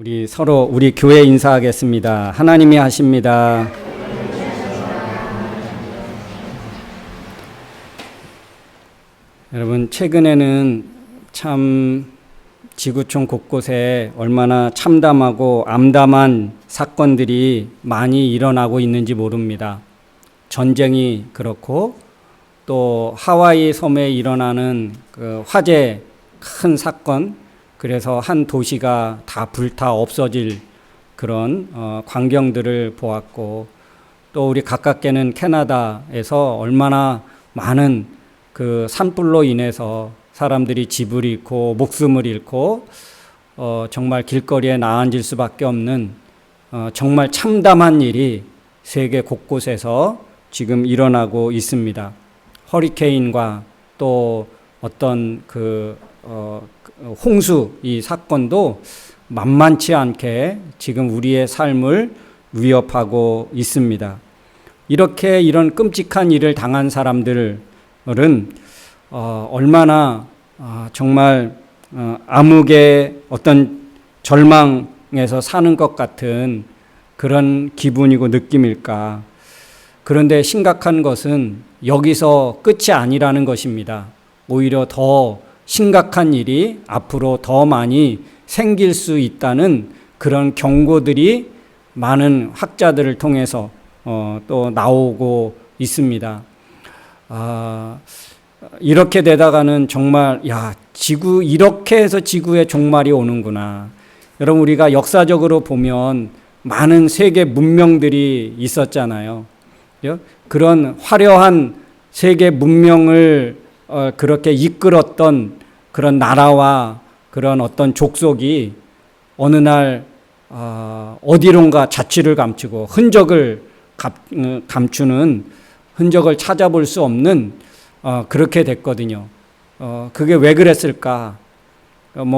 우리 서로 우리 교회 인사하겠습니다. 하나님이 하십니다. 여러분, 최근에는 참 지구촌 곳곳에 얼마나 참담하고 암담한 사건들이 많이 일어나고 있는지 모릅니다. 전쟁이 그렇고 또 하와이 섬에 일어나는 그 화재 큰 사건, 그래서 한 도시가 다 불타 없어질 그런 광경들을 보았고, 또 우리 가깝게는 캐나다에서 얼마나 많은 그 산불로 인해서 사람들이 집을 잃고 목숨을 잃고 정말 길거리에 나앉을 수밖에 없는 정말 참담한 일이 세계 곳곳에서 지금 일어나고 있습니다. 허리케인과 또 어떤 홍수 이 사건도 만만치 않게 지금 우리의 삶을 위협하고 있습니다. 이렇게 이런 끔찍한 일을 당한 사람들은 얼마나 정말 암흑의 어떤 절망에서 사는 것 같은 그런 기분이고 느낌일까. 그런데 심각한 것은 여기서 끝이 아니라는 것입니다. 오히려 더 심각한 일이 앞으로 더 많이 생길 수 있다는 그런 경고들이 많은 학자들을 통해서 또 나오고 있습니다. 이렇게 되다가는 정말 지구 이렇게 해서 지구의 종말이 오는구나. 여러분, 우리가 역사적으로 보면 많은 세계 문명들이 있었잖아요. 그런 화려한 세계 문명을 그렇게 이끌었던 그런 나라와 그런 어떤 족속이 어느 날 어디론가 자취를 감추고 흔적을 감추는, 흔적을 찾아볼 수 없는 그렇게 됐거든요. 그게 왜 그랬을까?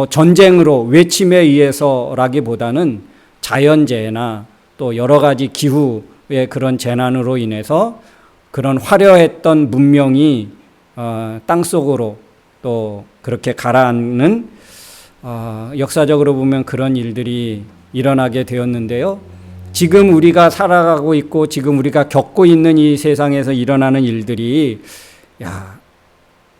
전쟁으로 외침에 의해서라기보다는 자연재해나 또 여러 가지 기후의 그런 재난으로 인해서 그런 화려했던 문명이 땅속으로 또 그렇게 가라앉는 역사적으로 보면 그런 일들이 일어나게 되었는데요. 지금 우리가 살아가고 있고 지금 우리가 겪고 있는 이 세상에서 일어나는 일들이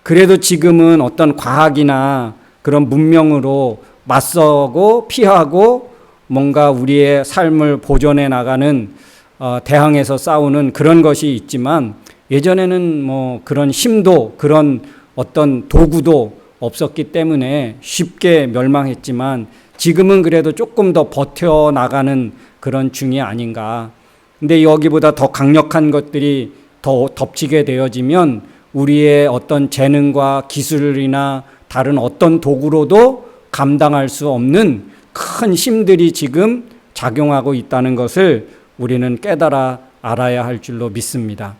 그래도 지금은 어떤 과학이나 그런 문명으로 맞서고 피하고 뭔가 우리의 삶을 보존해 나가는 대항해서 싸우는 그런 것이 있지만, 예전에는 그런 힘도 그런 어떤 도구도 없었기 때문에 쉽게 멸망했지만 지금은 그래도 조금 더 버텨나가는 그런 중이 아닌가. 근데 여기보다 더 강력한 것들이 더 덮치게 되어지면 우리의 어떤 재능과 기술이나 다른 어떤 도구로도 감당할 수 없는 큰 힘들이 지금 작용하고 있다는 것을 우리는 깨달아 알아야 할 줄로 믿습니다.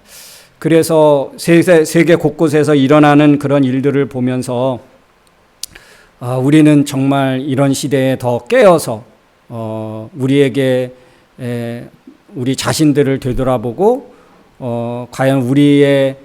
그래서 세계 곳곳에서 일어나는 그런 일들을 보면서 우리는 정말 이런 시대에 더 깨어서 우리에게 우리 자신들을 되돌아보고 과연 우리의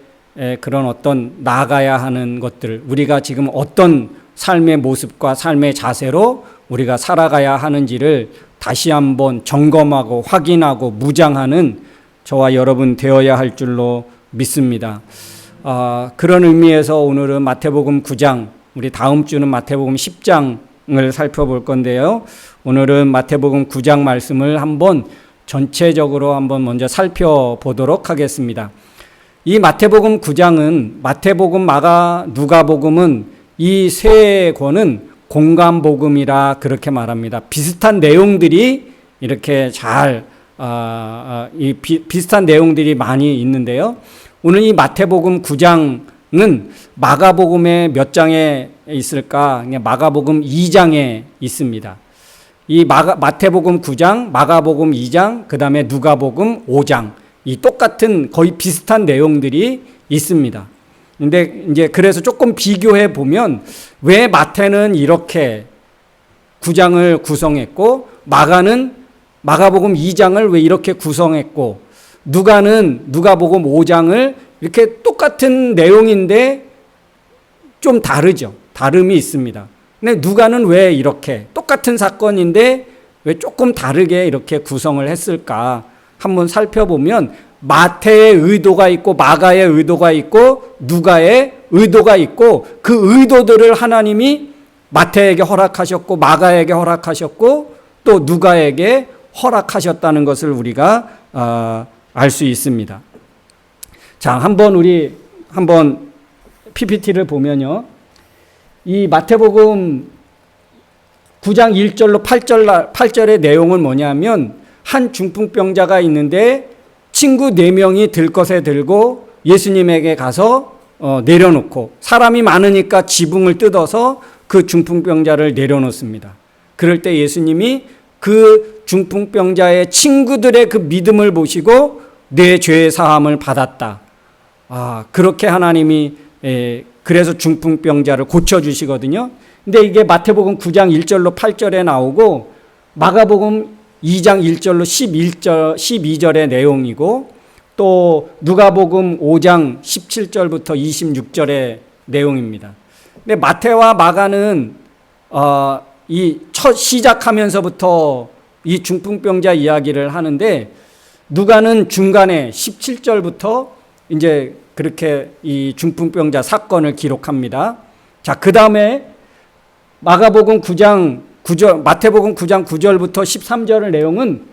그런 어떤 나아가야 하는 것들, 우리가 지금 어떤 삶의 모습과 삶의 자세로 우리가 살아가야 하는지를 다시 한번 점검하고 확인하고 무장하는 저와 여러분 되어야 할 줄로 믿습니다. 그런 의미에서 오늘은 마태복음 9장, 우리 다음 주는 마태복음 10장을 살펴볼 건데요. 오늘은 마태복음 9장 말씀을 한번 전체적으로 한번 먼저 살펴보도록 하겠습니다. 이 마태복음 9장은 마태복음, 마가, 누가복음은 이 세 권은 공감복음이라 그렇게 말합니다. 비슷한 내용들이 이렇게 비슷한 내용들이 많이 있는데요. 오늘 이 마태복음 9장은 마가복음의 몇 장에 있을까? 마가복음 2장에 있습니다. 이 마태복음 9장, 마가복음 2장, 그 다음에 누가복음 5장, 이 똑같은 거의 비슷한 내용들이 있습니다. 근데 이제 그래서 조금 비교해 보면 왜 마태는 이렇게 9장을 구성했고 마가복음 2장을 왜 이렇게 구성했고 누가복음 5장을 이렇게 똑같은 내용인데 좀 다르죠. 다름이 있습니다. 근데 누가는 왜 이렇게 똑같은 사건인데 왜 조금 다르게 이렇게 구성을 했을까 한번 살펴보면 마태의 의도가 있고 마가의 의도가 있고 누가의 의도가 있고 그 의도들을 하나님이 마태에게 허락하셨고 마가에게 허락하셨고 또 누가에게 허락하셨다는 것을 우리가 알 수 있습니다. 자, 우리 한번 PPT를 보면요. 이 마태복음 9장 1절로 8절의 내용은 뭐냐면 한 중풍병자가 있는데 친구 4명이 들것에 들고 예수님에게 가서 내려놓고 사람이 많으니까 지붕을 뜯어서 그 중풍병자를 내려놓습니다. 그럴 때 예수님이 그 중풍병자의 친구들의 그 믿음을 보시고 내 죄의 사함을 받았다. 그렇게 하나님이 그래서 중풍병자를 고쳐주시거든요. 근데 이게 마태복음 9장 1절로 8절에 나오고 마가복음 2장 1절로 12절의 내용이고 또 누가복음 5장 17절부터 26절의 내용입니다. 근데 마태와 마가는 이 첫 시작하면서부터 이 중풍병자 이야기를 하는데 누가는 중간에 17절부터 이제 그렇게 이 중풍병자 사건을 기록합니다. 자, 그 다음에 마태복음 9장 9절부터 13절의 내용은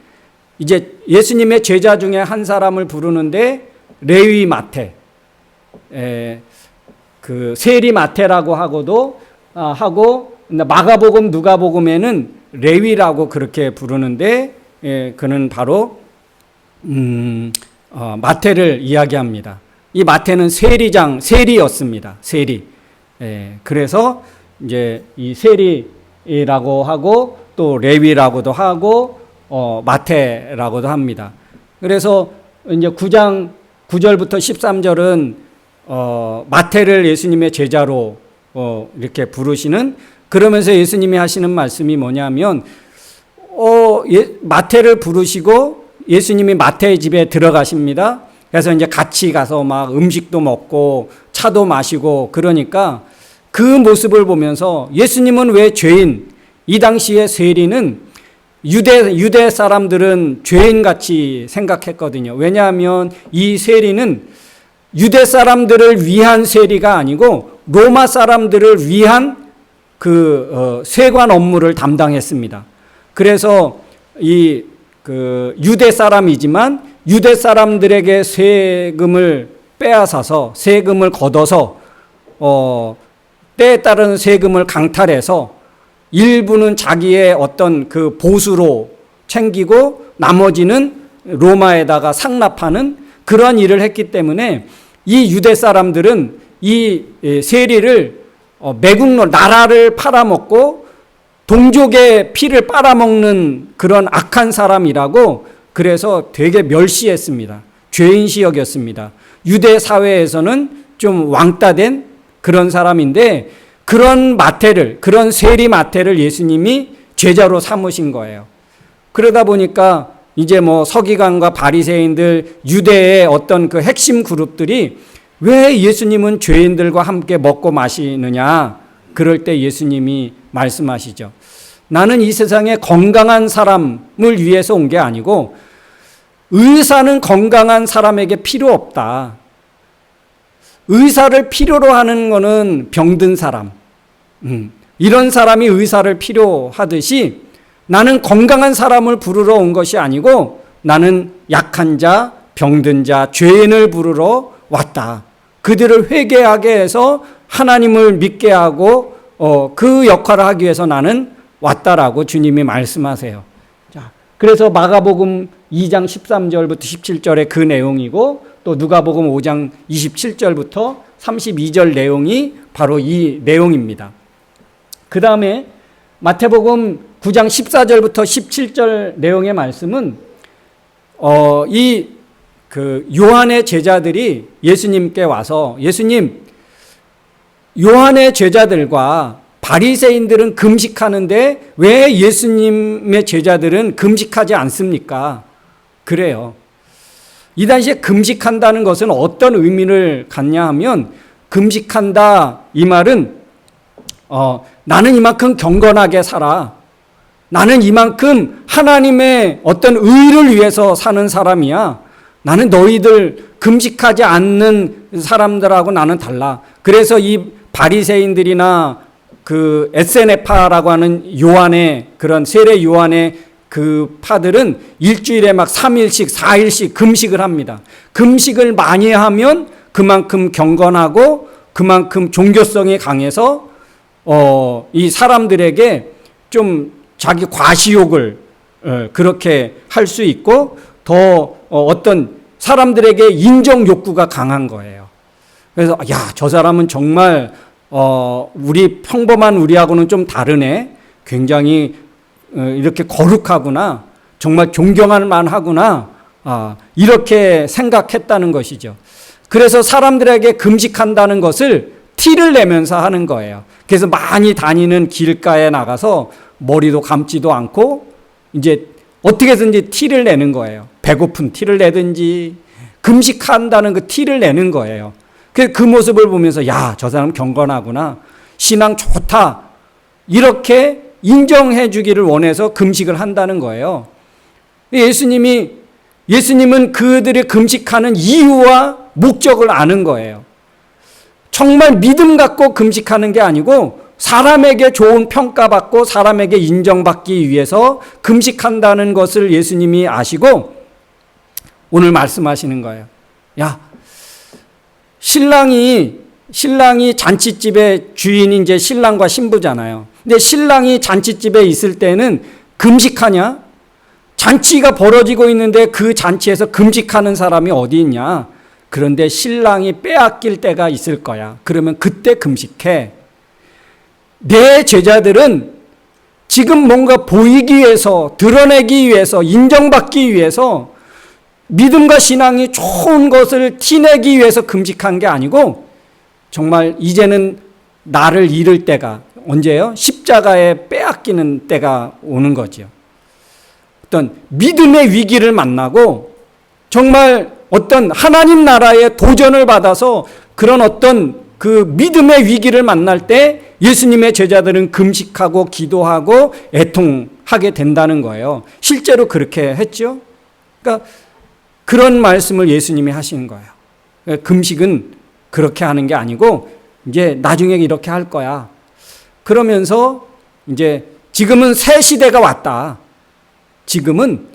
이제 예수님의 제자 중에 한 사람을 부르는데 레위 마태, 그 세리 마태라고 하고 마가복음 누가복음에는 레위라고 그렇게 부르는데 그는 바로 마태를 이야기합니다. 이 마태는 세리였습니다. 세리. 그래서 이제 이 세리라고 하고 또 레위라고도 하고 마태라고도 합니다. 그래서 이제 9장 9절부터 13절은 마태를 예수님의 제자로 이렇게 부르시는, 그러면서 예수님이 하시는 말씀이 뭐냐면 마태를 부르시고 예수님이 마태의 집에 들어가십니다. 그래서 이제 같이 가서 막 음식도 먹고 차도 마시고 그러니까 그 모습을 보면서 예수님은 왜 죄인, 이 당시의 세리는 유대 사람들은 죄인같이 생각했거든요. 왜냐하면 이 세리는 유대 사람들을 위한 세리가 아니고 로마 사람들을 위한 그 세관 업무를 담당했습니다. 그래서 유대 사람이지만 유대 사람들에게 세금을 빼앗아서 세금을 걷어서 때에 따른 세금을 강탈해서 일부는 자기의 어떤 그 보수로 챙기고 나머지는 로마에다가 상납하는 그러한 일을 했기 때문에 이 유대 사람들은 이 세리를 매국노, 나라를 팔아먹고 동족의 피를 빨아먹는 그런 악한 사람이라고 그래서 되게 멸시했습니다. 죄인시 여겼습니다. 유대 사회에서는 좀 왕따된 그런 사람인데 그런 세리 마태를 예수님이 제자로 삼으신 거예요. 그러다 보니까 이제 뭐 서기관과 바리새인들, 유대의 어떤 그 핵심 그룹들이 왜 예수님은 죄인들과 함께 먹고 마시느냐? 그럴 때 예수님이 말씀하시죠. 나는 이 세상에 건강한 사람을 위해서 온 게 아니고 의사는 건강한 사람에게 필요 없다. 의사를 필요로 하는 거는 병든 사람. 이런 사람이 의사를 필요하듯이 나는 건강한 사람을 부르러 온 것이 아니고 나는 약한 자, 병든 자, 죄인을 부르러 왔다. 그들을 회개하게 해서 하나님을 믿게 하고 그 역할을 하기 위해서 나는 왔다라고 주님이 말씀하세요. 자, 그래서 마가복음 2장 13절부터 17절의 그 내용이고 또 누가복음 5장 27절부터 32절 내용이 바로 이 내용입니다. 그 다음에 마태복음 9장 14절부터 17절 내용의 말씀은 요한의 제자들이 예수님께 와서 예수님, 요한의 제자들과 바리새인들은 금식하는데 왜 예수님의 제자들은 금식하지 않습니까? 그래요. 이 당시에 금식한다는 것은 어떤 의미를 갖냐 하면 금식한다 이 말은 나는 이만큼 경건하게 살아. 나는 이만큼 하나님의 어떤 의를 위해서 사는 사람이야. 나는 너희들 금식하지 않는 사람들하고 나는 달라. 그래서 이 바리새인들이나 그 에세네파라고 하는 요한의 그런 세례 요한의 그 파들은 일주일에 막 3일씩 4일씩 금식을 합니다. 금식을 많이 하면 그만큼 경건하고 그만큼 종교성이 강해서 이 사람들에게 좀 자기 과시욕을 그렇게 할 수 있고 더 어떤 사람들에게 인정 욕구가 강한 거예요. 그래서 야, 저 사람은 정말 우리 평범한 우리하고는 좀 다르네. 굉장히 이렇게 거룩하구나. 정말 존경할 만하구나. 이렇게 생각했다는 것이죠. 그래서 사람들에게 금식한다는 것을 티를 내면서 하는 거예요. 그래서 많이 다니는 길가에 나가서 머리도 감지도 않고 이제 어떻게든지 티를 내는 거예요. 배고픈 티를 내든지 금식한다는 그 티를 내는 거예요. 그 모습을 보면서 야, 저 사람 경건하구나. 신앙 좋다. 이렇게 인정해 주기를 원해서 금식을 한다는 거예요. 예수님은 그들의 금식하는 이유와 목적을 아는 거예요. 정말 믿음 갖고 금식하는 게 아니고 사람에게 좋은 평가받고 사람에게 인정받기 위해서 금식한다는 것을 예수님이 아시고 오늘 말씀하시는 거예요. 야, 신랑이 잔치집의 주인이 이제 신랑과 신부잖아요. 근데 신랑이 잔치집에 있을 때는 금식하냐? 잔치가 벌어지고 있는데 그 잔치에서 금식하는 사람이 어디 있냐? 그런데 신랑이 빼앗길 때가 있을 거야. 그러면 그때 금식해. 내 제자들은 지금 뭔가 보이기 위해서, 드러내기 위해서, 인정받기 위해서 믿음과 신앙이 좋은 것을 티내기 위해서 금식한 게 아니고 정말 이제는 나를 잃을 때가 언제요? 십자가에 빼앗기는 때가 오는 거죠. 어떤 믿음의 위기를 만나고 정말 어떤 하나님 나라의 도전을 받아서 그런 어떤 그 믿음의 위기를 만날 때 예수님의 제자들은 금식하고 기도하고 애통하게 된다는 거예요. 실제로 그렇게 했죠. 그러니까 그런 말씀을 예수님이 하시는 거예요. 금식은 그렇게 하는 게 아니고 이제 나중에 이렇게 할 거야. 그러면서 이제 지금은 새 시대가 왔다. 지금은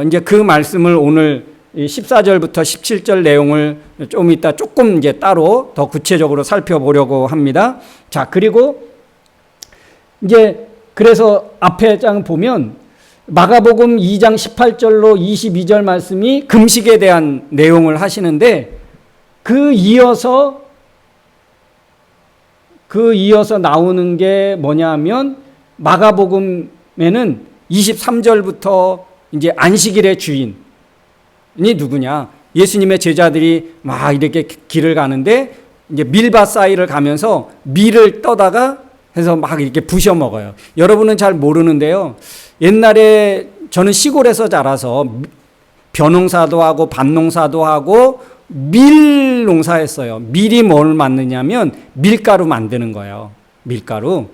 이제 그 말씀을 오늘 14절부터 17절 내용을 좀 이따 조금 이제 따로 더 구체적으로 살펴보려고 합니다. 자, 그리고 이제 그래서 앞에 장 보면 마가복음 2장 18절로 22절 말씀이 금식에 대한 내용을 하시는데 그 이어서 나오는 게 뭐냐 하면 마가복음에는 23절부터 이제 안식일의 주인이 누구냐? 예수님의 제자들이 막 이렇게 길을 가는데 이제 밀밭 사이를 가면서 밀을 떠다가 해서 막 이렇게 부셔 먹어요. 여러분은 잘 모르는데요. 옛날에 저는 시골에서 자라서 벼농사도 하고 밭농사도 하고 밀 농사했어요. 밀이 뭘 만드냐면 밀가루 만드는 거예요. 밀가루.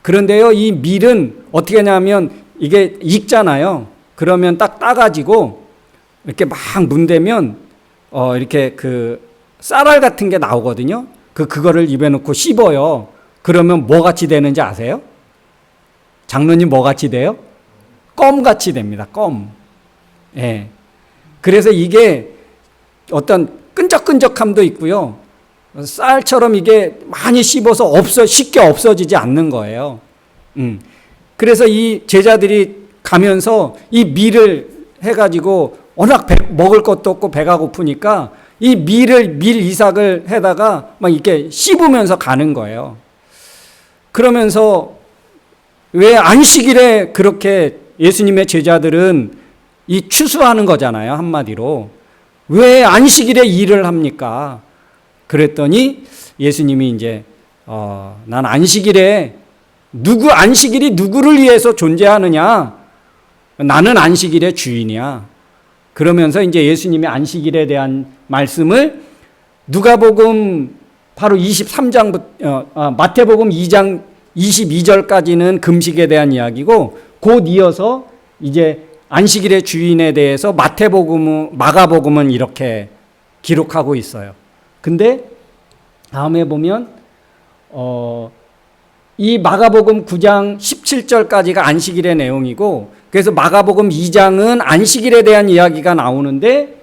그런데요, 이 밀은 어떻게 하냐면 이게 익잖아요. 그러면 딱 따가지고 이렇게 막 문대면 이렇게 그 쌀알 같은 게 나오거든요. 그거를 입에 넣고 씹어요. 그러면 뭐 같이 되는지 아세요? 장로님 뭐 같이 돼요? 껌 같이 됩니다. 껌. 예. 그래서 이게 어떤 끈적끈적함도 있고요. 쌀처럼 이게 많이 씹어서 쉽게 없어지지 않는 거예요. 그래서 이 제자들이 가면서 이 밀을 해가지고 워낙 먹을 것도 없고 배가 고프니까 이 밀 이삭을 해다가 막 이렇게 씹으면서 가는 거예요. 그러면서 왜 안식일에 그렇게 예수님의 제자들은 이 추수하는 거잖아요. 한마디로. 왜 안식일에 일을 합니까? 그랬더니 예수님이 이제 난 안식일에 안식일이 누구를 위해서 존재하느냐? 나는 안식일의 주인이야. 그러면서 이제 예수님의 안식일에 대한 말씀을 누가복음 바로 23장부터 마태복음 2장 22절까지는 금식에 대한 이야기고 곧 이어서 이제 안식일의 주인에 대해서 마가복음은 이렇게 기록하고 있어요. 근데 다음에 보면 이 마가복음 9장 17절까지가 안식일의 내용이고, 그래서 마가복음 2장은 안식일에 대한 이야기가 나오는데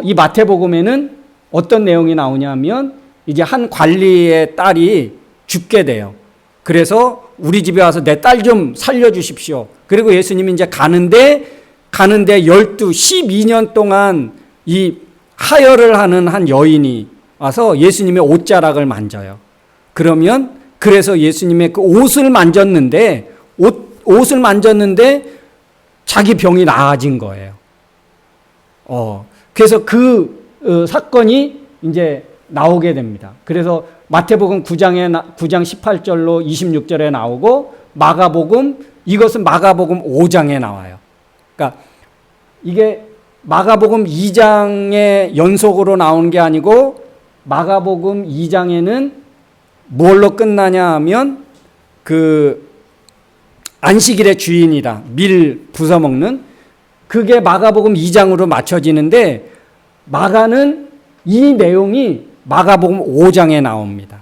이 마태복음에는 어떤 내용이 나오냐면 이제 한 관리의 딸이 죽게 돼요. 그래서 우리 집에 와서 내 딸 좀 살려주십시오. 그리고 예수님이 이제 가는데 12년 동안 이 하혈을 하는 한 여인이 와서 예수님의 옷자락을 만져요. 그래서 예수님의 그 옷을 만졌는데 자기 병이 나아진 거예요. 그래서 그 사건이 이제 나오게 됩니다. 그래서 마태복음 9장 18절로 26절에 나오고, 이것은 마가복음 5장에 나와요. 그러니까 이게 마가복음 2장의 연속으로 나오는 게 아니고, 마가복음 2장에는 뭘로 끝나냐 하면 그 안식일의 주인이다, 밀 부숴 먹는, 그게 마가복음 2장으로 맞춰지는데, 마가는 이 내용이 마가복음 5장에 나옵니다.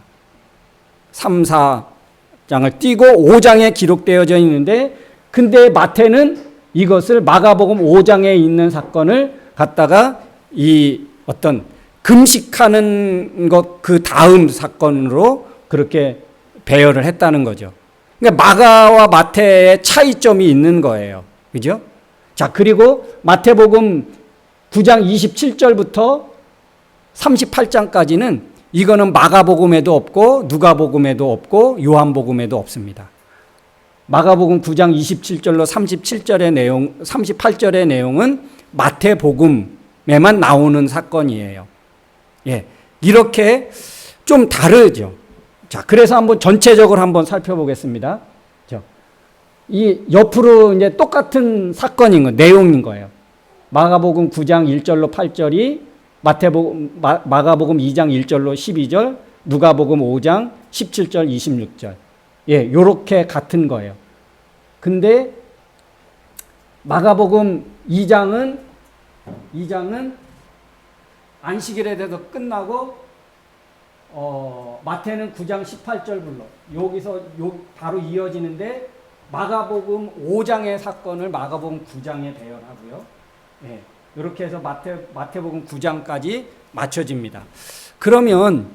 3, 4장을 띄고 5장에 기록되어져 있는데, 근데 마태는 이것을 마가복음 5장에 있는 사건을 갖다가 이 어떤 금식하는 것 그 다음 사건으로 그렇게 배열을 했다는 거죠. 그러니까 마가와 마태의 차이점이 있는 거예요. 그죠? 자, 그리고 마태복음 9장 27절부터 38장까지는 이거는 마가복음에도 없고 누가복음에도 없고 요한복음에도 없습니다. 마가복음 9장 27절로 38절의 내용은 마태복음에만 나오는 사건이에요. 예. 이렇게 좀 다르죠. 자, 그래서 한번 전체적으로 한번 살펴보겠습니다. 이 옆으로 이제 똑같은 사건인 내용인 거예요. 마가복음 9장 1절로 8절이 마가복음 2장 1절로 12절, 누가복음 5장 17절, 26절. 예, 요렇게 같은 거예요. 근데 마가복음 2장은 안식일에 대해서 끝나고 마태는 9장 18절부터 여기서 바로 이어지는데, 마가복음 5장의 사건을 마가복음 9장에 배열하고요. 예, 이렇게 해서 마태복음 9장까지 맞춰집니다. 그러면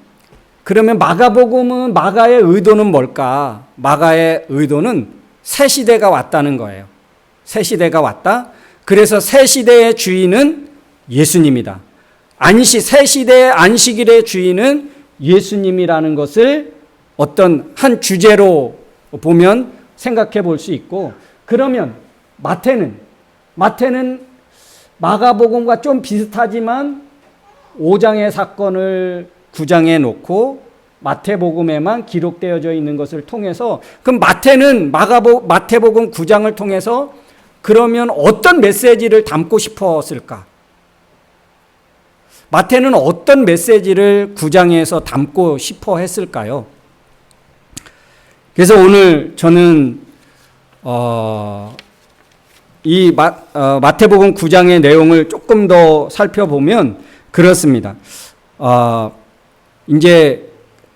마가복음은, 마가의 의도는 뭘까? 마가의 의도는 새 시대가 왔다는 거예요. 새 시대가 왔다. 그래서 새 시대의 주인은 예수님이다. 새 시대의 안식일의 주인은 예수님이라는 것을 어떤 한 주제로 보면 생각해 볼 수 있고, 그러면 마태는 마가복음과 좀 비슷하지만 5장의 사건을 9장에 놓고 마태복음에만 기록되어져 있는 것을 통해서, 그럼 마태복음 9장을 통해서 그러면 어떤 메시지를 담고 싶었을까? 마태는 어떤 메시지를 9장에서 담고 싶어 했을까요? 그래서 오늘 저는 이 마태복음 9장의 내용을 조금 더 살펴보면 그렇습니다. 이제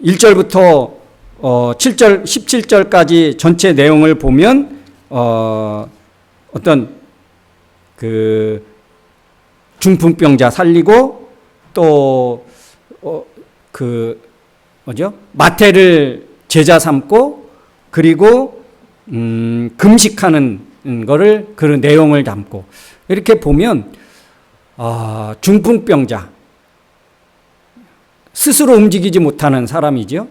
1절부터 17절까지 전체 내용을 보면 어떤 그 중풍병자 살리고, 또 마태를 제자 삼고, 그리고 금식하는 거를, 그 내용을 담고, 이렇게 보면 중풍병자, 스스로 움직이지 못하는 사람이죠.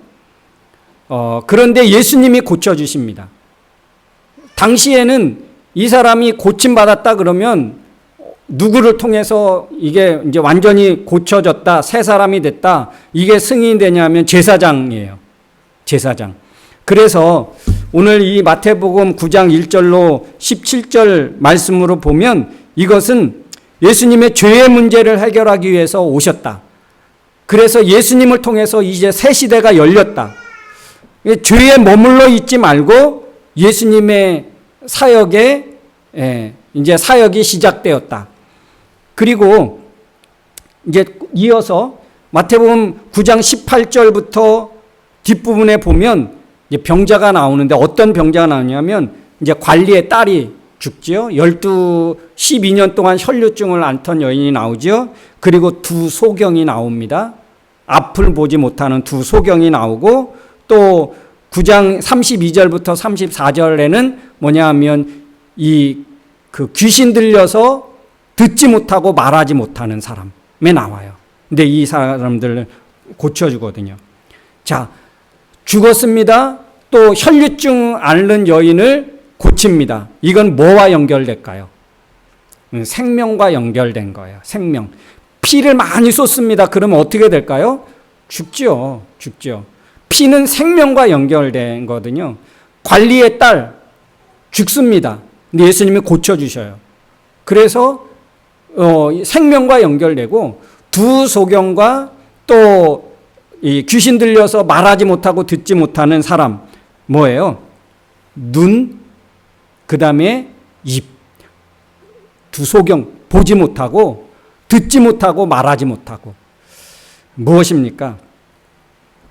그런데 예수님이 고쳐주십니다. 당시에는 이 사람이 고침받았다 그러면 누구를 통해서 이게 이제 완전히 고쳐졌다, 새 사람이 됐다, 이게 승인이 되냐면 제사장이에요. 제사장. 그래서 오늘 이 마태복음 9장 1절로 17절 말씀으로 보면 이것은 예수님의 죄의 문제를 해결하기 위해서 오셨다. 그래서 예수님을 통해서 이제 새 시대가 열렸다. 죄에 머물러 있지 말고 예수님의 사역에 이제 사역이 시작되었다. 그리고 이제 이어서 마태복음 9장 18절부터 뒷부분에 보면 이제 병자가 나오는데 어떤 병자가 나오냐면 이제 관리의 딸이 죽지요. 12년 동안 혈류증을 앓던 여인이 나오죠. 그리고 두 소경이 나옵니다. 앞을 보지 못하는 두 소경이 나오고 또 9장 32절부터 34절에는 뭐냐 하면 그 귀신 들려서 듣지 못하고 말하지 못하는 사람에 나와요. 근데 이 사람들을 고쳐주거든요. 자, 죽었습니다. 또 혈류증 앓는 여인을 고칩니다. 이건 뭐와 연결될까요? 생명과 연결된 거예요. 생명. 피를 많이 쏟습니다. 그러면 어떻게 될까요? 죽죠. 피는 생명과 연결된 거거든요. 관리의 딸 죽습니다. 근데 예수님이 고쳐주셔요. 그래서 생명과 연결되고 두 소경과 또 이 귀신 들려서 말하지 못하고 듣지 못하는 사람 뭐예요? 눈, 그 다음에 입. 두 소경 보지 못하고 듣지 못하고 말하지 못하고 무엇입니까?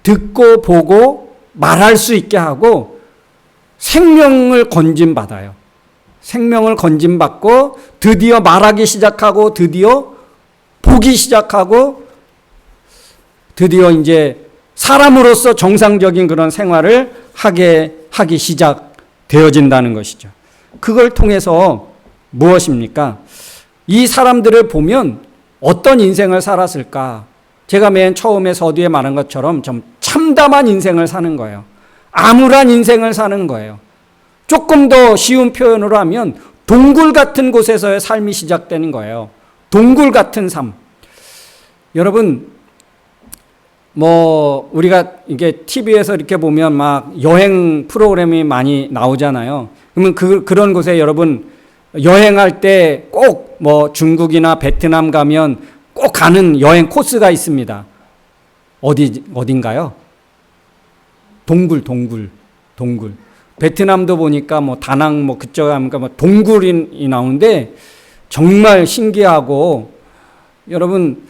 듣고 보고 말할 수 있게 하고 생명을 건진받아요. 생명을 건진받고 드디어 말하기 시작하고 드디어 보기 시작하고 드디어 이제 사람으로서 정상적인 그런 생활을 하기 시작되어진다는 것이죠. 그걸 통해서 무엇입니까? 이 사람들을 보면 어떤 인생을 살았을까? 제가 맨 처음에 서두에 말한 것처럼 좀 참담한 인생을 사는 거예요. 암울한 인생을 사는 거예요. 조금 더 쉬운 표현으로 하면 동굴 같은 곳에서의 삶이 시작되는 거예요. 동굴 같은 삶. 여러분, 우리가 이게 TV에서 이렇게 보면 막 여행 프로그램이 많이 나오잖아요. 그러면 그런 곳에 여러분 여행할 때 꼭 중국이나 베트남 가면 꼭 가는 여행 코스가 있습니다. 어딘가요? 동굴. 베트남도 보니까 다낭 그쪽 가면 동굴이 나오는데 정말 신기하고 여러분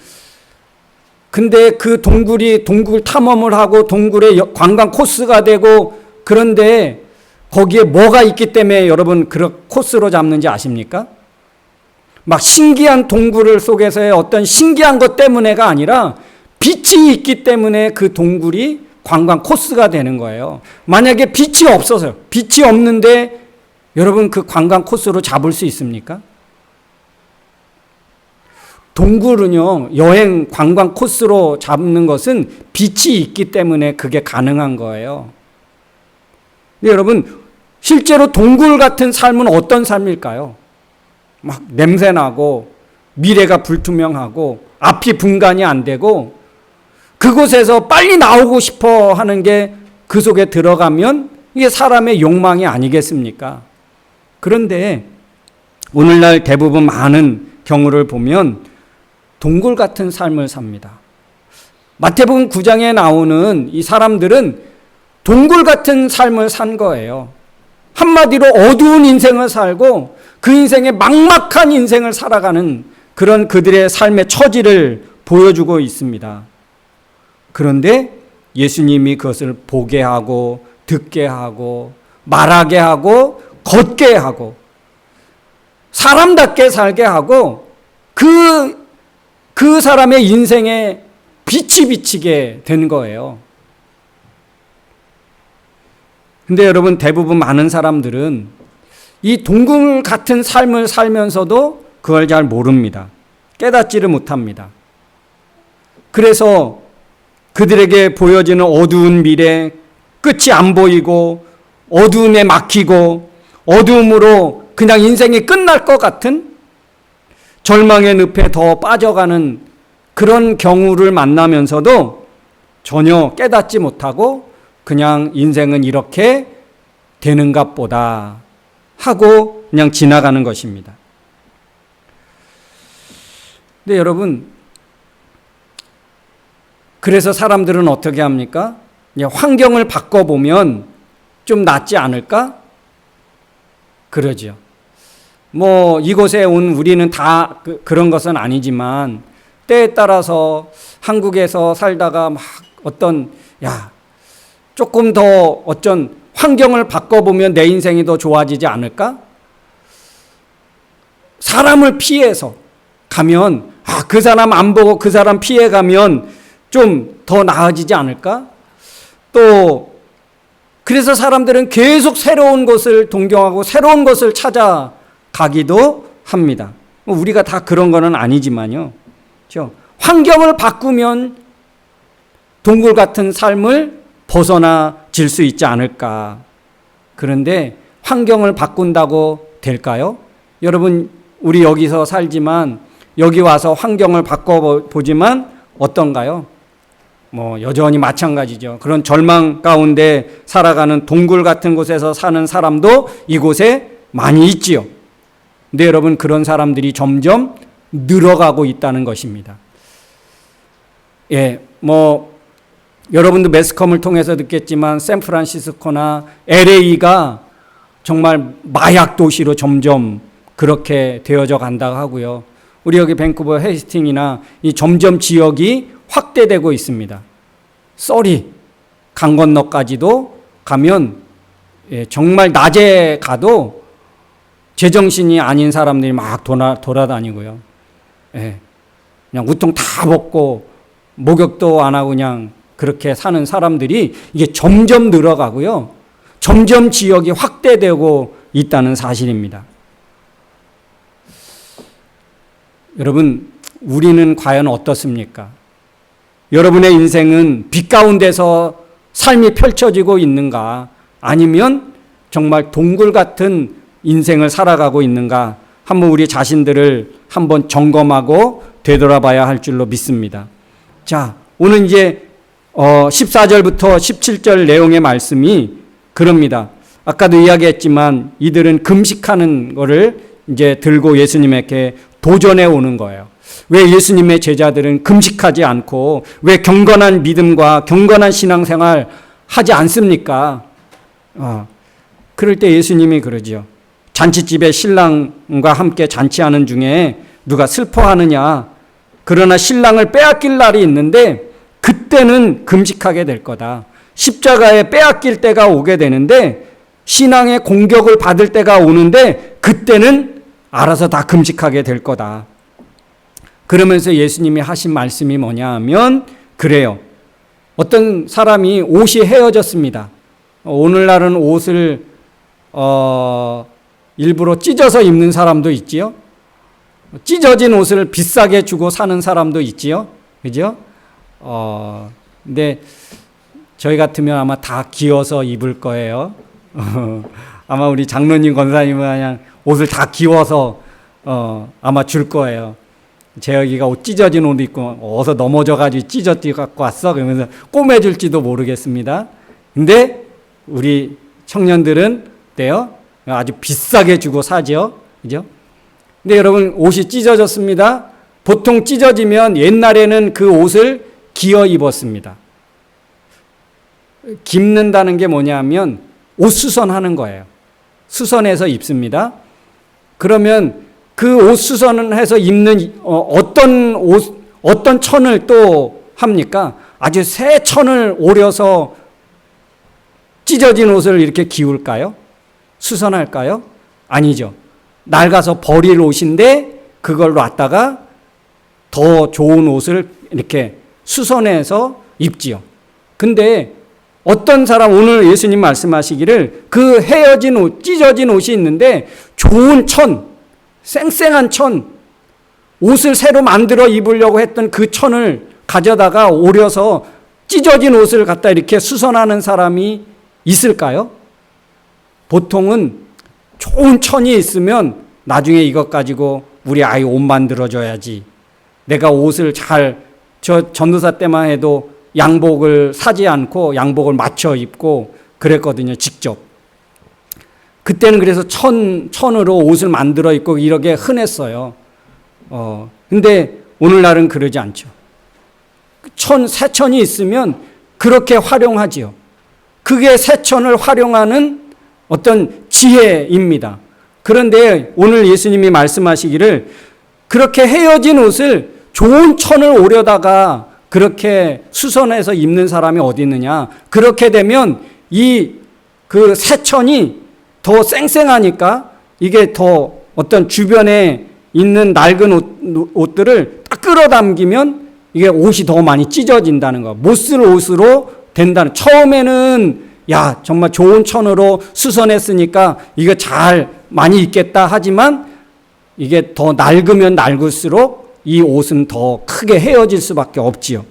근데 그 동굴 탐험을 하고 동굴의 관광 코스가 되고 그런데 거기에 뭐가 있기 때문에 여러분 그런 코스로 잡는지 아십니까? 막 신기한 동굴 속에서의 어떤 신기한 것 때문에가 아니라 빛이 있기 때문에 그 동굴이 관광 코스가 되는 거예요. 만약에 빛이 없어서요. 빛이 없는데 여러분 그 관광 코스로 잡을 수 있습니까? 동굴은요, 여행 관광 코스로 잡는 것은 빛이 있기 때문에 그게 가능한 거예요. 근데 여러분, 실제로 동굴 같은 삶은 어떤 삶일까요? 막 냄새나고, 미래가 불투명하고, 앞이 분간이 안 되고, 그곳에서 빨리 나오고 싶어 하는 게 그 속에 들어가면 이게 사람의 욕망이 아니겠습니까? 그런데 오늘날 대부분 많은 경우를 보면 동굴 같은 삶을 삽니다. 마태복음 9장에 나오는 이 사람들은 동굴 같은 삶을 산 거예요. 한마디로 어두운 인생을 살고 그 인생에 막막한 인생을 살아가는 그런 그들의 삶의 처지를 보여주고 있습니다. 그런데 예수님이 그것을 보게 하고 듣게 하고 말하게 하고 걷게 하고 사람답게 살게 하고 그 사람의 인생에 빛이 비치게 된 거예요. 근데 여러분 대부분 많은 사람들은 이 동굴 같은 삶을 살면서도 그걸 잘 모릅니다. 깨닫지를 못합니다. 그래서 그들에게 보여지는 어두운 미래, 끝이 안 보이고 어두움에 막히고 어두움으로 그냥 인생이 끝날 것 같은 절망의 늪에 더 빠져가는 그런 경우를 만나면서도 전혀 깨닫지 못하고 그냥 인생은 이렇게 되는가 보다 하고 그냥 지나가는 것입니다. 근데 여러분, 그래서 사람들은 어떻게 합니까? 환경을 바꿔보면 좀 낫지 않을까? 그러죠. 뭐 이곳에 온 우리는 다 그런 것은 아니지만 때에 따라서 한국에서 살다가 막 어떤 조금 더 어쩐 환경을 바꿔보면 내 인생이 더 좋아지지 않을까? 사람을 피해서 가면 그 사람 안 보고 그 사람 피해 가면 좀 더 나아지지 않을까? 또 그래서 사람들은 계속 새로운 것을 동경하고 새로운 것을 찾아가기도 합니다. 우리가 다 그런 거는 아니지만요. 그렇죠? 환경을 바꾸면 동굴 같은 삶을 벗어나질 수 있지 않을까. 그런데 환경을 바꾼다고 될까요? 여러분, 우리 여기서 살지만 여기 와서 환경을 바꿔보지만 어떤가요? 뭐 여전히 마찬가지죠. 그런 절망 가운데 살아가는 동굴 같은 곳에서 사는 사람도 이곳에 많이 있지요. 근데 여러분, 그런 사람들이 점점 늘어가고 있다는 것입니다. 뭐 여러분도 매스컴을 통해서 듣겠지만 샌프란시스코나 LA가 정말 마약 도시로 점점 그렇게 되어져 간다고 하고요. 우리 여기 밴쿠버 헤스팅이나 이 점점 지역이 확대되고 있습니다. 서리, 강 건너까지도 가면 정말 낮에 가도 제정신이 아닌 사람들이 막 돌아다니고요. 그냥 우통 다 벗고 목욕도 안 하고 그냥 그렇게 사는 사람들이 이게 점점 늘어가고요. 점점 지역이 확대되고 있다는 사실입니다. 여러분, 우리는 과연 어떻습니까? 여러분의 인생은 빛 가운데서 삶이 펼쳐지고 있는가? 아니면 정말 동굴 같은 인생을 살아가고 있는가? 한번 우리 자신들을 한번 점검하고 되돌아봐야 할 줄로 믿습니다. 자, 오늘 이제 14절부터 17절 내용의 말씀이 그럽니다. 아까도 이야기했지만 이들은 금식하는 거를 이제 들고 예수님에게 도전해 오는 거예요. 왜 예수님의 제자들은 금식하지 않고 왜 경건한 믿음과 경건한 신앙생활 하지 않습니까? 그럴 때 예수님이 그러죠. 잔치집에 신랑과 함께 잔치하는 중에 누가 슬퍼하느냐? 그러나 신랑을 빼앗길 날이 있는데 그때는 금식하게 될 거다. 십자가에 빼앗길 때가 오게 되는데 신앙의 공격을 받을 때가 오는데 그때는 알아서 다 금식하게 될 거다. 그러면서 예수님이 하신 말씀이 뭐냐 하면 그래요. 어떤 사람이 옷이 헤어졌습니다. 오늘날은 옷을 일부러 찢어서 입는 사람도 있지요. 찢어진 옷을 비싸게 주고 사는 사람도 있지요. 그죠? 근데 저희 같으면 아마 다 기어서 입을 거예요. 아마 우리 장로님 권사님은 그냥 옷을 다 기워서 아마 줄 거예요. 재혁이가 옷 찢어진 옷 입고 어디서 넘어져가지고 찢어져 갖고 왔어? 그러면서 꼬매줄지도 모르겠습니다. 근데 우리 청년들은 어때요? 아주 비싸게 주고 사죠. 그죠? 근데 여러분, 옷이 찢어졌습니다. 보통 찢어지면 옛날에는 그 옷을 기어 입었습니다. 깁는다는 게 뭐냐면 옷 수선하는 거예요. 수선해서 입습니다. 그러면 그 옷 수선해서 입는 어떤 천을 또 합니까? 아주 새 천을 오려서 찢어진 옷을 이렇게 기울까요? 수선할까요? 아니죠. 낡아서 버릴 옷인데 그걸 놨다가 더 좋은 옷을 이렇게 수선해서 입지요. 근데 어떤 사람, 오늘 예수님 말씀하시기를 그 헤어진 옷, 찢어진 옷이 있는데 좋은 천, 쌩쌩한 천, 옷을 새로 만들어 입으려고 했던 그 천을 가져다가 오려서 찢어진 옷을 갖다 이렇게 수선하는 사람이 있을까요? 보통은 좋은 천이 있으면 나중에 이것 가지고 우리 아이 옷 만들어줘야지. 내가 옷을 저 전도사 때만 해도 양복을 사지 않고 양복을 맞춰 입고 그랬거든요, 직접. 그때는 그래서 천으로 옷을 만들어 입고 이렇게 흔했어요. 근데 오늘날은 그러지 않죠. 새 천이 있으면 그렇게 활용하지요. 그게 새 천을 활용하는 어떤 지혜입니다. 그런데 오늘 예수님이 말씀하시기를 그렇게 헤어진 옷을 좋은 천을 오려다가 그렇게 수선해서 입는 사람이 어디 있느냐. 그렇게 되면 그 새 천이 더 쌩쌩하니까 이게 더 어떤 주변에 있는 낡은 옷들을 딱 끌어당기면 이게 옷이 더 많이 찢어진다는 거. 못 쓸 옷으로 된다는. 처음에는 야, 정말 좋은 천으로 수선했으니까 이거 잘 많이 입겠다 하지만 이게 더 낡으면 낡을수록 이 옷은 더 크게 헤어질 수밖에 없지요.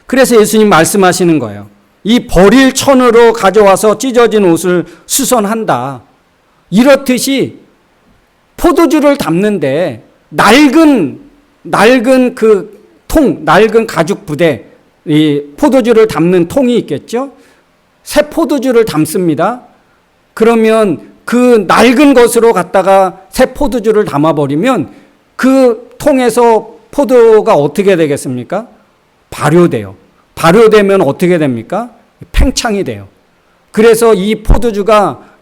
그래서 예수님 말씀하시는 거예요. 이 버릴 천으로 가져와서 찢어진 옷을 수선한다. 이렇듯이 포도주를 담는데 낡은 그 통, 낡은 가죽 부대, 이 포도주를 담는 통이 있겠죠? 새 포도주를 담습니다. 그러면 그 낡은 것으로 갖다가 새 포도주를 담아버리면 그 통에서 포도가 어떻게 되겠습니까? 발효돼요. 발효되면 어떻게 됩니까? 팽창이 돼요. 그래서 이 포도주가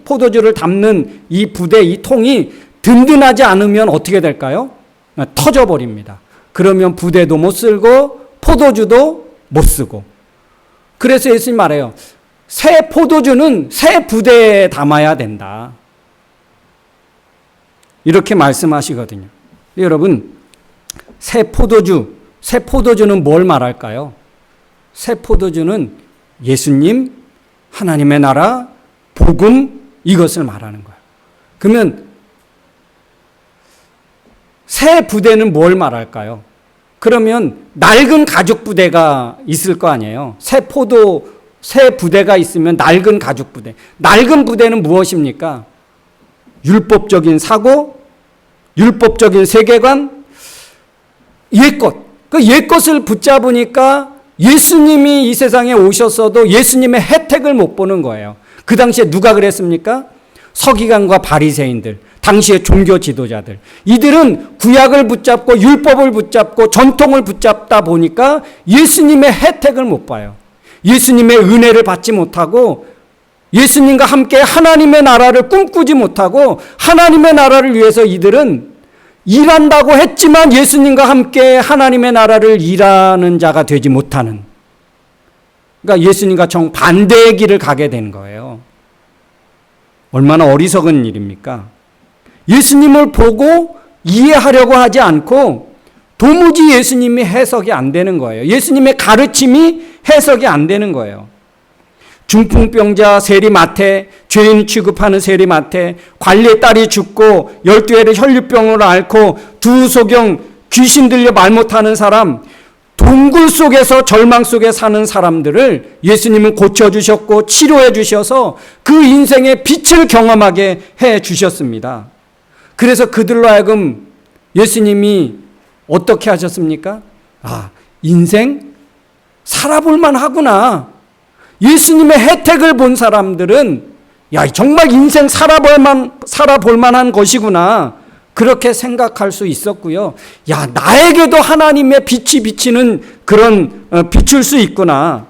포도주를 담는 이 부대, 이 통이 든든하지 않으면 어떻게 될까요? 터져버립니다. 그러면 부대도 못 쓸고 포도주도 못 쓰고. 그래서 예수님 말해요. 새 포도주는 새 부대에 담아야 된다. 이렇게 말씀하시거든요. 여러분, 새 포도주는 뭘 말할까요? 새 포도주는 예수님, 하나님의 나라, 복음, 이것을 말하는 거예요. 그러면 새 부대는 뭘 말할까요? 그러면 낡은 가죽 부대가 있을 거 아니에요. 새 부대가 있으면 낡은 가죽 부대. 낡은 부대는 무엇입니까? 율법적인 사고, 율법적인 세계관, 옛것. 그 옛것을 붙잡으니까 예수님이 이 세상에 오셨어도 예수님의 혜택을 못 보는 거예요. 그 당시에 누가 그랬습니까? 서기관과 바리새인들, 당시의 종교 지도자들. 이들은 구약을 붙잡고 율법을 붙잡고 전통을 붙잡다 보니까 예수님의 혜택을 못 봐요. 예수님의 은혜를 받지 못하고 예수님과 함께 하나님의 나라를 꿈꾸지 못하고 하나님의 나라를 위해서 이들은 일한다고 했지만 예수님과 함께 하나님의 나라를 일하는 자가 되지 못하는, 그러니까 예수님과 정반대의 길을 가게 된 거예요. 얼마나 어리석은 일입니까? 예수님을 보고 이해하려고 하지 않고 도무지 예수님이 해석이 안 되는 거예요. 예수님의 가르침이 해석이 안 되는 거예요. 중풍병자 세리마태, 죄인 취급하는 세리마태, 관리의 딸이 죽고 12해를 혈류병으로 앓고 두 소경 귀신 들려 말 못하는 사람, 동굴 속에서 절망 속에 사는 사람들을 예수님은 고쳐주셨고 치료해 주셔서 그 인생의 빛을 경험하게 해 주셨습니다. 그래서 그들로 하여금 예수님이 어떻게 하셨습니까? 인생 살아볼만 하구나. 예수님의 혜택을 본 사람들은 정말 인생 살아볼만한 것이구나. 그렇게 생각할 수 있었고요. 나에게도 하나님의 빛이 비치는 그런 비출 수 있구나.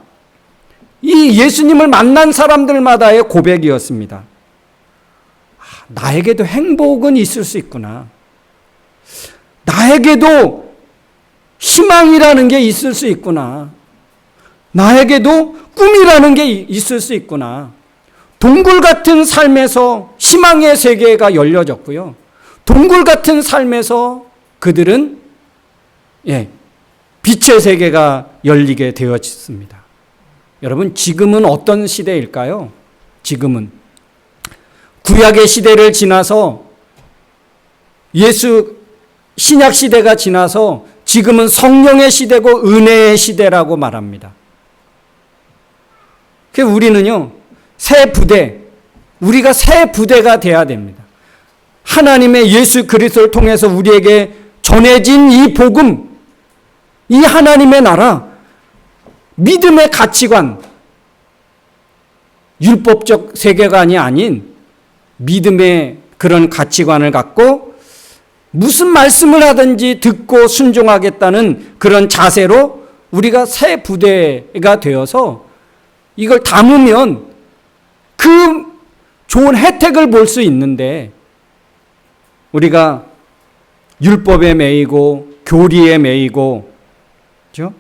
이 예수님을 만난 사람들마다의 고백이었습니다. 나에게도 행복은 있을 수 있구나. 나에게도 희망이라는 게 있을 수 있구나. 나에게도 꿈이라는 게 있을 수 있구나. 동굴 같은 삶에서 희망의 세계가 열려졌고요. 동굴 같은 삶에서 그들은 빛의 세계가 열리게 되었습니다. 여러분, 지금은 어떤 시대일까요? 지금은 구약의 시대를 지나서 신약 시대가 지나서 지금은 성령의 시대고 은혜의 시대라고 말합니다. 그래서 우리는요, 우리가 새 부대가 돼야 됩니다. 하나님의 예수 그리스도를 통해서 우리에게 전해진 이 복음, 이 하나님의 나라, 믿음의 가치관, 율법적 세계관이 아닌 믿음의 그런 가치관을 갖고 무슨 말씀을 하든지 듣고 순종하겠다는 그런 자세로 우리가 새 부대가 되어서 이걸 담으면 그 좋은 혜택을 볼 수 있는데 우리가 율법에 매이고 교리에 매이고 그렇죠?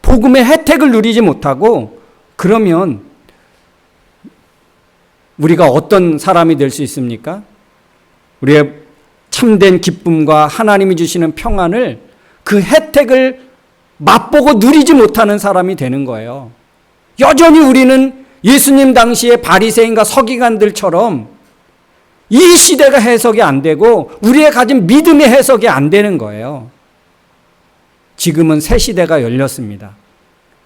복음의 혜택을 누리지 못하고 그러면 우리가 어떤 사람이 될 수 있습니까? 우리의 참된 기쁨과 하나님이 주시는 평안을 그 혜택을 맛보고 누리지 못하는 사람이 되는 거예요. 여전히 우리는 예수님 당시의 바리새인과 서기관들처럼 이 시대가 해석이 안 되고 우리의 가진 믿음의 해석이 안 되는 거예요. 지금은 새 시대가 열렸습니다.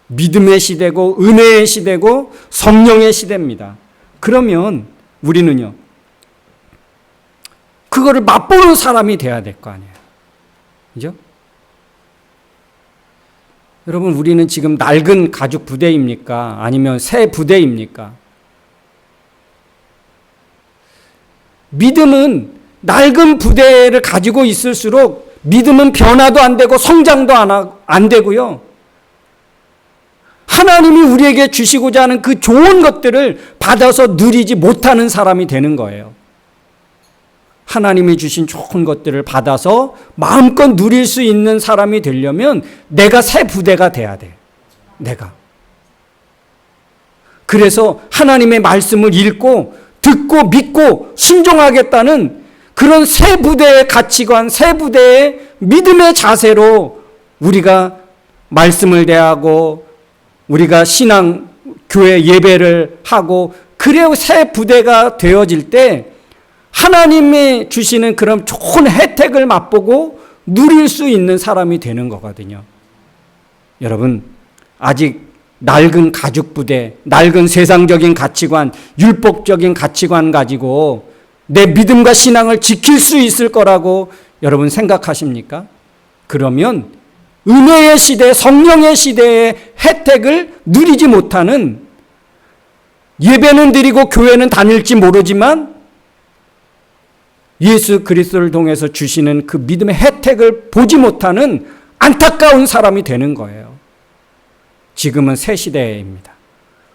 믿음의 시대고 은혜의 시대고 성령의 시대입니다. 그러면 우리는요, 그거를 맛보는 사람이 돼야 될 거 아니에요. 그죠? 여러분, 우리는 지금 낡은 가죽 부대입니까? 아니면 새 부대입니까? 믿음은 낡은 부대를 가지고 있을수록 믿음은 변화도 안 되고 성장도 안 되고요. 하나님이 우리에게 주시고자 하는 그 좋은 것들을 받아서 누리지 못하는 사람이 되는 거예요. 하나님이 주신 좋은 것들을 받아서 마음껏 누릴 수 있는 사람이 되려면 내가 새 부대가 돼야 돼. 내가. 그래서 하나님의 말씀을 읽고 듣고 믿고 순종하겠다는 그런 새 부대의 가치관, 새 부대의 믿음의 자세로 우리가 말씀을 대하고 우리가 신앙, 교회 예배를 하고 그래야 새 부대가 되어질 때 하나님이 주시는 그런 좋은 혜택을 맛보고 누릴 수 있는 사람이 되는 거거든요. 여러분, 아직 낡은 가죽 부대, 낡은 세상적인 가치관, 율법적인 가치관 가지고 내 믿음과 신앙을 지킬 수 있을 거라고 여러분 생각하십니까? 그러면 은혜의 시대, 성령의 시대의 혜택을 누리지 못하는, 예배는 드리고 교회는 다닐지 모르지만 예수 그리스도를 통해서 주시는 그 믿음의 혜택을 보지 못하는 안타까운 사람이 되는 거예요. 지금은 새 시대입니다.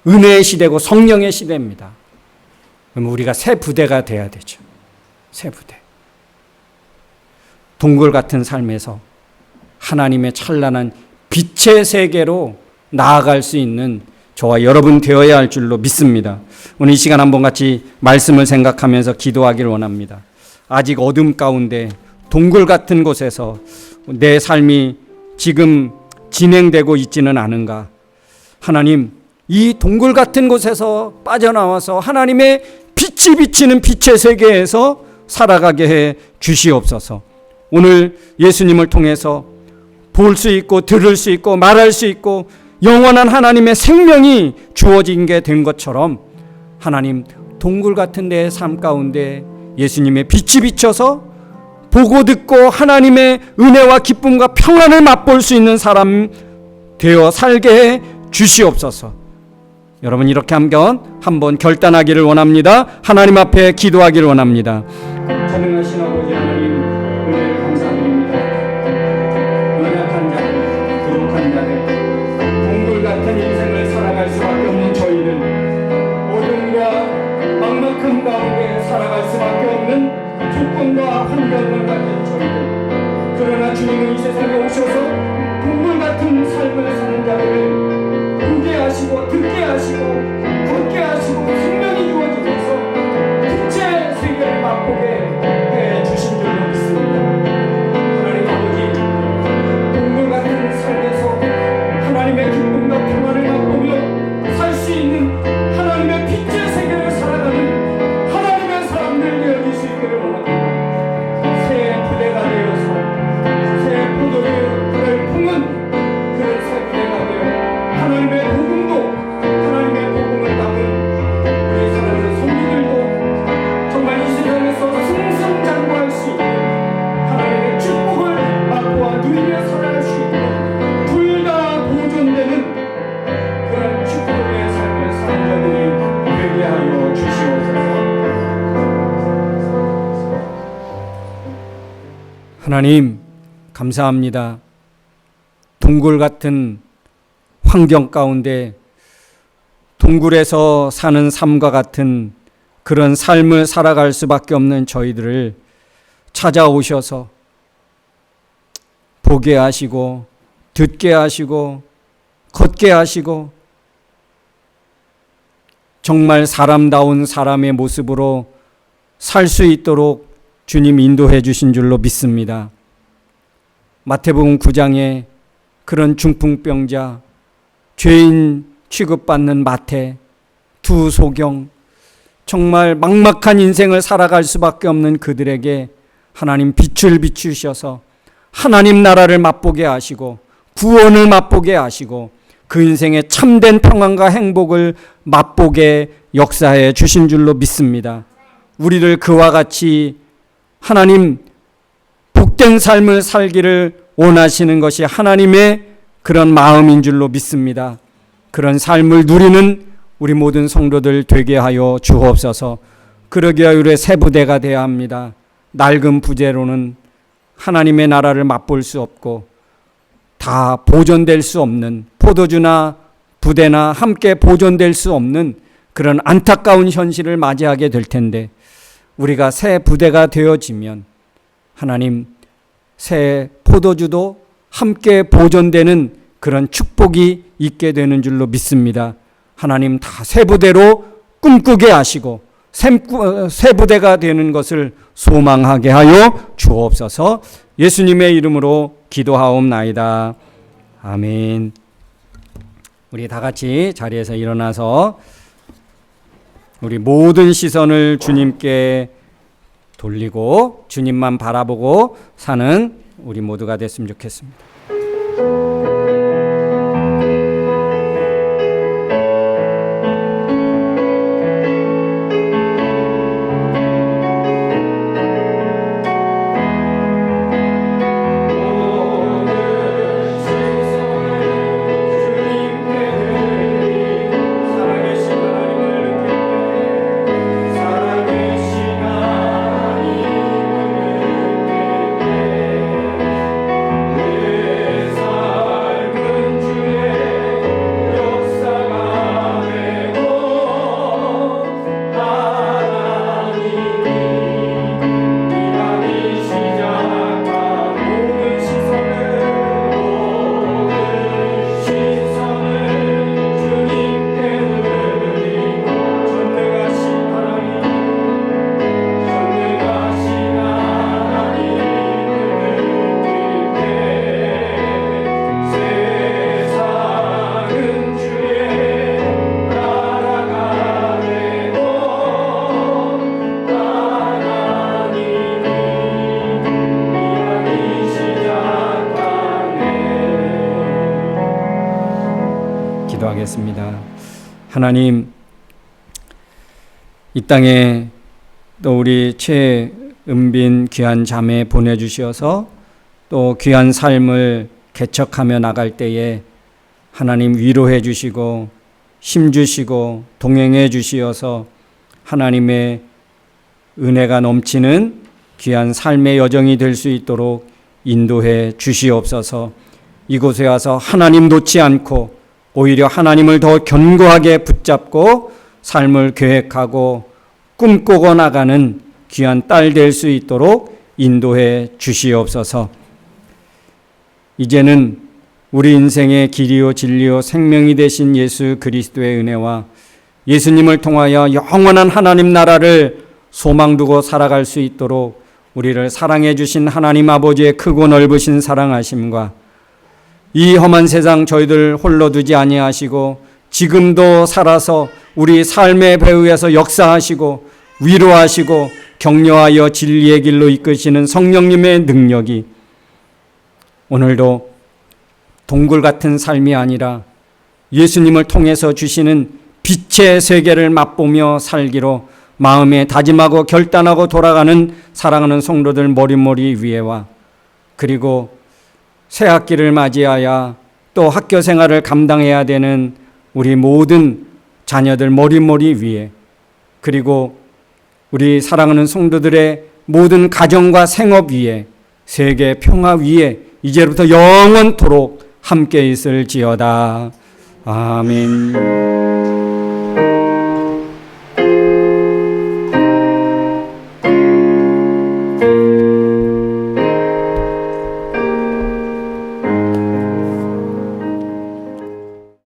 은혜의 시대고 성령의 시대입니다. 그럼 우리가 새 부대가 돼야 되죠. 새 부대. 동굴 같은 삶에서 하나님의 찬란한 빛의 세계로 나아갈 수 있는 저와 여러분 되어야 할 줄로 믿습니다. 오늘 이 시간 한번 같이 말씀을 생각하면서 기도하기를 원합니다. 아직 어둠 가운데 동굴 같은 곳에서 내 삶이 지금 진행되고 있지는 않은가? 하나님, 이 동굴 같은 곳에서 빠져나와서 하나님의 빛이 비치는 빛의 세계에서 살아가게 해 주시옵소서. 오늘 예수님을 통해서 볼 수 있고 들을 수 있고 말할 수 있고 영원한 하나님의 생명이 주어진 게 된 것처럼 하나님, 동굴 같은 내 삶 가운데 예수님의 빛이 비쳐서 보고 듣고 하나님의 은혜와 기쁨과 평안을 맛볼 수 있는 사람 되어 살게 해 주시옵소서. 여러분, 이렇게 한번 결단하기를 원합니다. 하나님 앞에 기도하기를 원합니다. 전능하신 아버지 하나님, 은혜를 감사드립니다. 연약한 자들, 부족한 자들, 동굴 같은 인생을 살아갈 수밖에 없는 저희는 어둠과 막막한 가운데 살아갈 수밖에 없는 조건과 환경을 가진 저희들, 그러나 주님은 이 세상에 오셔서 동굴 같은 삶을 사는 자들을 보게 하시고 듣게 하시고 걷게 하시고 생명이 주어지면서 빛의 세계를 맛보게 해 주신 줄로 믿습니다. 하나님 아버지, 동굴 같은 삶에서 하나님의 기쁨과 평안을 맛보며 살 수 있는 하나님의 빛의 세계를 살아가는 하나님의 사람들 되어질 수 있기를 원합니다. 새 부대가 되어서 새 포도를 품은 그런 새 부대가 되어 하나님의 복음도, 하나님의 복음을 담은 우리 사랑하는 성도들도 정말 이 세상에서 승승장구할 수 있는 하나님의 축복을 맛보아 누리며 살아갈 수 있도록 둘 다 보존되는 그런 축복의 삶의 사람들이 되게 하여 주시옵소서. 하나님, 감사합니다. 동굴 같은 환경 가운데 동굴에서 사는 삶과 같은 그런 삶을 살아갈 수밖에 없는 저희들을 찾아오셔서 보게 하시고 듣게 하시고 걷게 하시고 정말 사람다운 사람의 모습으로 살 수 있도록 주님 인도해 주신 줄로 믿습니다. 마태복음 9장에 그런 중풍병자, 죄인 취급받는 마태, 두 소경, 정말 막막한 인생을 살아갈 수밖에 없는 그들에게 하나님 빛을 비추셔서 하나님 나라를 맛보게 하시고 구원을 맛보게 하시고 그 인생의 참된 평안과 행복을 맛보게 역사해 주신 줄로 믿습니다. 우리를 그와 같이 하나님 복된 삶을 살기를 원하시는 것이 하나님의 그런 마음인 줄로 믿습니다. 그런 삶을 누리는 우리 모든 성도들 되게 하여 주옵소서. 그러기 위하여 우리의 새 부대가 되어야 합니다. 낡은 부대로는 하나님의 나라를 맛볼 수 없고 다 보존될 수 없는, 포도주나 부대나 함께 보존될 수 없는 그런 안타까운 현실을 맞이하게 될 텐데, 우리가 새 부대가 되어지면 하나님 새 포도주도 함께 보존되는 그런 축복이 있게 되는 줄로 믿습니다. 하나님 다 새 부대로 꿈꾸게 하시고 새 부대가 되는 것을 소망하게 하여 주옵소서. 예수님의 이름으로 기도하옵나이다. 아멘. 우리 다 같이 자리에서 일어나서 우리 모든 시선을 주님께 돌리고 주님만 바라보고 사는 우리 모두가 됐으면 좋겠습니다. 기도하겠습니다. 하나님, 이 땅에 또 우리 최은빈 귀한 자매 보내주셔서 또 귀한 삶을 개척하며 나갈 때에 하나님 위로해 주시고 힘 주시고 동행해 주시어서 하나님의 은혜가 넘치는 귀한 삶의 여정이 될 수 있도록 인도해 주시옵소서. 이곳에 와서 하나님 놓지 않고 오히려 하나님을 더 견고하게 붙잡고 삶을 계획하고 꿈꾸고 나가는 귀한 딸 될 수 있도록 인도해 주시옵소서. 이제는 우리 인생의 길이요 진리요 생명이 되신 예수 그리스도의 은혜와 예수님을 통하여 영원한 하나님 나라를 소망 두고 살아갈 수 있도록 우리를 사랑해 주신 하나님 아버지의 크고 넓으신 사랑하심과 이 험한 세상 저희들 홀로 두지 아니하시고 지금도 살아서 우리 삶의 배후에서 역사하시고 위로하시고 격려하여 진리의 길로 이끄시는 성령님의 능력이 오늘도 동굴 같은 삶이 아니라 예수님을 통해서 주시는 빛의 세계를 맛보며 살기로 마음에 다짐하고 결단하고 돌아가는 사랑하는 성도들 머리머리 위에와 그리고 새 학기를 맞이하여 또 학교 생활을 감당해야 되는 우리 모든 자녀들 머리머리 위에 그리고 우리 사랑하는 성도들의 모든 가정과 생업 위에 세계 평화 위에 이제부터 영원토록 함께 있을지어다. 아멘.